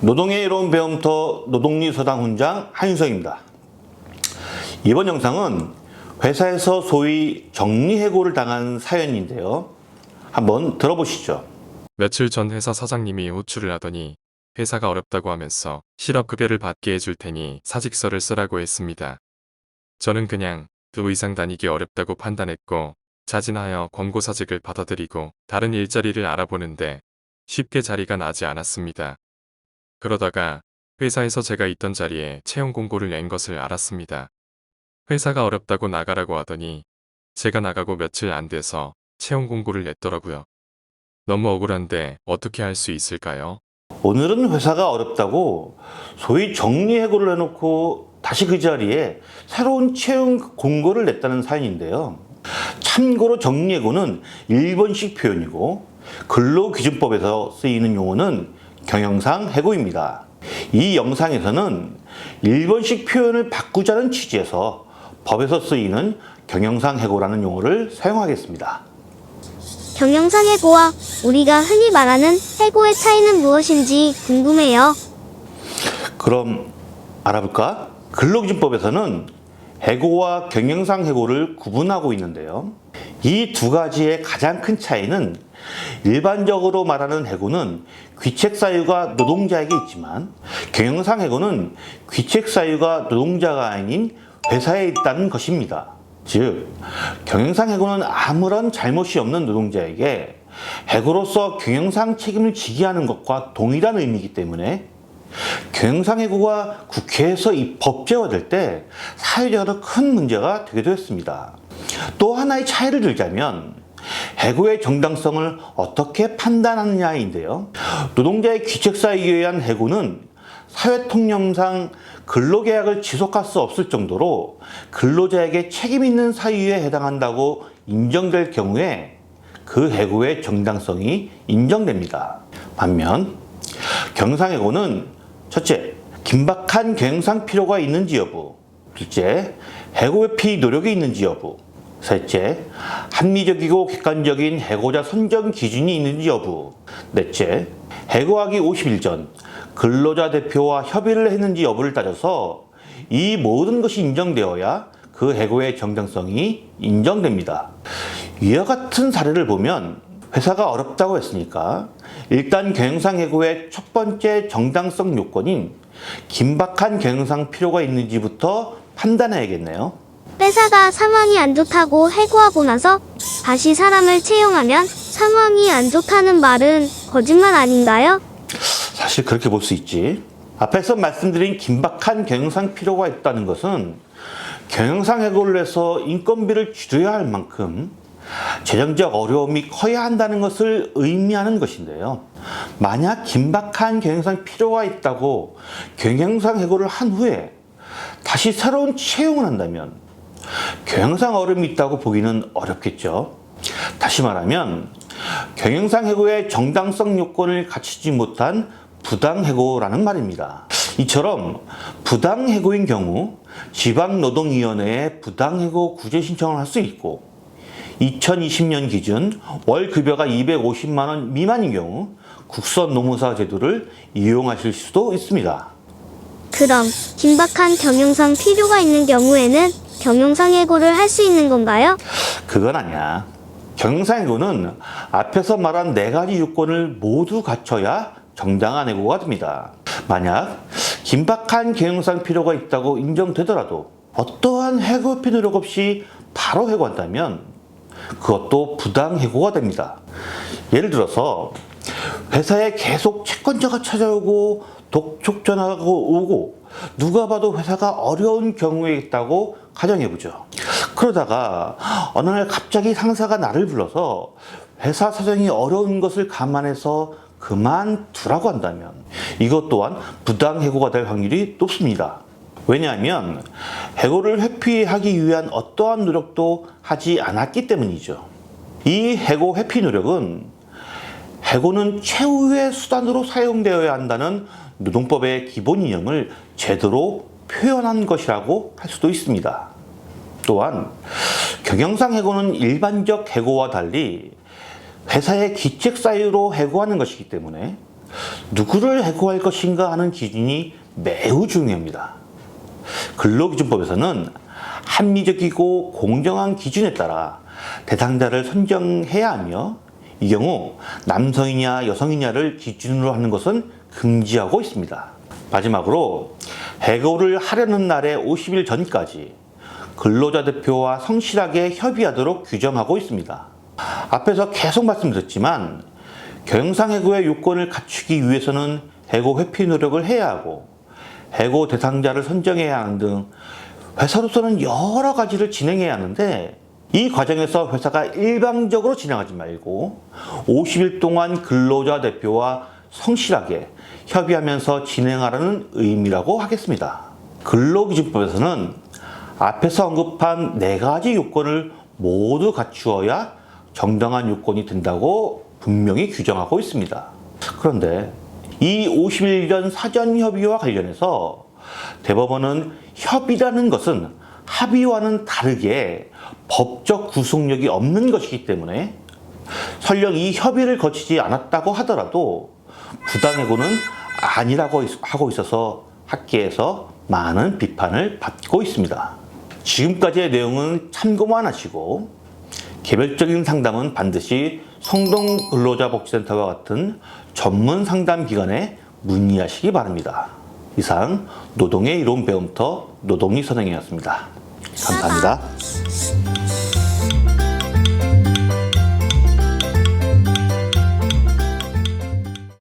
노동의 이로운 배움터 노동리 서당 훈장 한윤성입니다. 이번 영상은 회사에서 소위 정리해고를 당한 사연인데요. 한번 들어보시죠. 며칠 전 회사 사장님이 호출을 하더니 회사가 어렵다고 하면서 실업급여를 받게 해줄 테니 사직서를 쓰라고 했습니다. 저는 그냥 더 이상 다니기 어렵다고 판단했고 자진하여 권고사직을 받아들이고 다른 일자리를 알아보는데 쉽게 자리가 나지 않았습니다. 그러다가 회사에서 제가 있던 자리에 채용 공고를 낸 것을 알았습니다. 회사가 어렵다고 나가라고 하더니 제가 나가고 며칠 안 돼서 채용 공고를 냈더라고요. 너무 억울한데 어떻게 할 수 있을까요? 오늘은 회사가 어렵다고 소위 정리해고를 해놓고 다시 그 자리에 새로운 채용 공고를 냈다는 사연인데요. 참고로 정리해고는 일본식 표현이고 근로기준법에서 쓰이는 용어는 경영상 해고입니다. 이 영상에서는 일본식 표현을 바꾸자는 취지에서 법에서 쓰이는 경영상 해고라는 용어를 사용하겠습니다. 경영상 해고와 우리가 흔히 말하는 해고의 차이는 무엇인지 궁금해요. 그럼 알아볼까? 근로기준법에서는 해고와 경영상 해고를 구분하고 있는데요. 이 두 가지의 가장 큰 차이는 일반적으로 말하는 해고는 귀책 사유가 노동자에게 있지만 경영상 해고는 귀책 사유가 노동자가 아닌 회사에 있다는 것입니다. 즉, 경영상 해고는 아무런 잘못이 없는 노동자에게 해고로서 경영상 책임을 지게 하는 것과 동일한 의미이기 때문에 경영상 해고가 국회에서 법제화될 때 사회적으로 큰 문제가 되기도 했습니다. 또 하나의 차이를 들자면 해고의 정당성을 어떻게 판단하느냐인데요. 노동자의 귀책 사유에 의한 해고는 사회통념상 근로계약을 지속할 수 없을 정도로 근로자에게 책임 있는 사유에 해당한다고 인정될 경우에 그 해고의 정당성이 인정됩니다. 반면 경영상해고는 첫째, 긴박한 경영상 필요가 있는지 여부, 둘째, 해고 회피 노력이 있는지 여부, 셋째, 합리적이고 객관적인 해고자 선정 기준이 있는지 여부, 넷째, 해고하기 50일 전 근로자 대표와 협의를 했는지 여부를 따져서 이 모든 것이 인정되어야 그 해고의 정당성이 인정됩니다. 이와 같은 사례를 보면 회사가 어렵다고 했으니까 일단 경영상 해고의 첫 번째 정당성 요건인 긴박한 경영상 필요가 있는지부터 판단해야겠네요. 회사가 상황이 안 좋다고 해고하고 나서 다시 사람을 채용하면 상황이 안 좋다는 말은 거짓말 아닌가요? 사실 그렇게 볼 수 있지. 앞에서 말씀드린 긴박한 경영상 필요가 있다는 것은 경영상 해고를 해서 인건비를 줄여야 할 만큼 재정적 어려움이 커야 한다는 것을 의미하는 것인데요. 만약 긴박한 경영상 필요가 있다고 경영상 해고를 한 후에 다시 새로운 채용을 한다면 경영상 어려움이 있다고 보기는 어렵겠죠. 다시 말하면 경영상 해고의 정당성 요건을 갖추지 못한 부당해고라는 말입니다. 이처럼 부당해고인 경우 지방노동위원회에 부당해고 구제 신청을 할 수 있고 2020년 기준 월 급여가 250만 원 미만인 경우 국선 노무사 제도를 이용하실 수도 있습니다. 그럼 긴박한 경영상 필요가 있는 경우에는 경영상 해고를 할 수 있는 건가요? 그건 아니야. 경영상 해고는 앞에서 말한 네 가지 요건을 모두 갖춰야 정당한 해고가 됩니다. 만약 긴박한 경영상 필요가 있다고 인정되더라도 어떠한 해고 회피 노력 없이 바로 해고한다면 그것도 부당해고가 됩니다. 예를 들어서 회사에 계속 채권자가 찾아오고 독촉 전화가 오고 누가 봐도 회사가 어려운 경우에 있다고 가정해보죠. 그러다가 어느 날 갑자기 상사가 나를 불러서 회사 사정이 어려운 것을 감안해서 그만두라고 한다면 이것 또한 부당해고가 될 확률이 높습니다. 왜냐하면 해고를 회피하기 위한 어떠한 노력도 하지 않았기 때문이죠. 이 해고 회피 노력은 해고는 최후의 수단으로 사용되어야 한다는 노동법의 기본 이념을 제대로 표현한 것이라고 할 수도 있습니다. 또한 경영상 해고는 일반적 해고와 달리 회사의 기책 사유로 해고하는 것이기 때문에 누구를 해고할 것인가 하는 기준이 매우 중요합니다. 근로기준법에서는 합리적이고 공정한 기준에 따라 대상자를 선정해야 하며, 이 경우 남성이냐 여성이냐를 기준으로 하는 것은 금지하고 있습니다. 마지막으로 해고를 하려는 날의 50일 전까지 근로자 대표와 성실하게 협의하도록 규정하고 있습니다. 앞에서 계속 말씀드렸지만 경영상 해고의 요건을 갖추기 위해서는 해고 회피 노력을 해야 하고, 해고 대상자를 선정해야 하는 등 회사로서는 여러 가지를 진행해야 하는데, 이 과정에서 회사가 일방적으로 진행하지 말고 50일 동안 근로자 대표와 성실하게 협의하면서 진행하라는 의미라고 하겠습니다. 근로기준법에서는 앞에서 언급한 4가지 요건을 모두 갖추어야 정당한 요건이 된다고 분명히 규정하고 있습니다. 그런데 이 50일 전 사전협의와 관련해서 대법원은 협의라는 것은 합의와는 다르게 법적 구속력이 없는 것이기 때문에 설령 이 협의를 거치지 않았다고 하더라도 부당해고는 아니라고 하고 있어서 학계에서 많은 비판을 받고 있습니다. 지금까지의 내용은 참고만 하시고 개별적인 상담은 반드시 성동근로자복지센터와 같은 전문 상담 기관에 문의하시기 바랍니다. 이상 노동의 이로운 배움터 노동이 선생이었습니다. 감사합니다.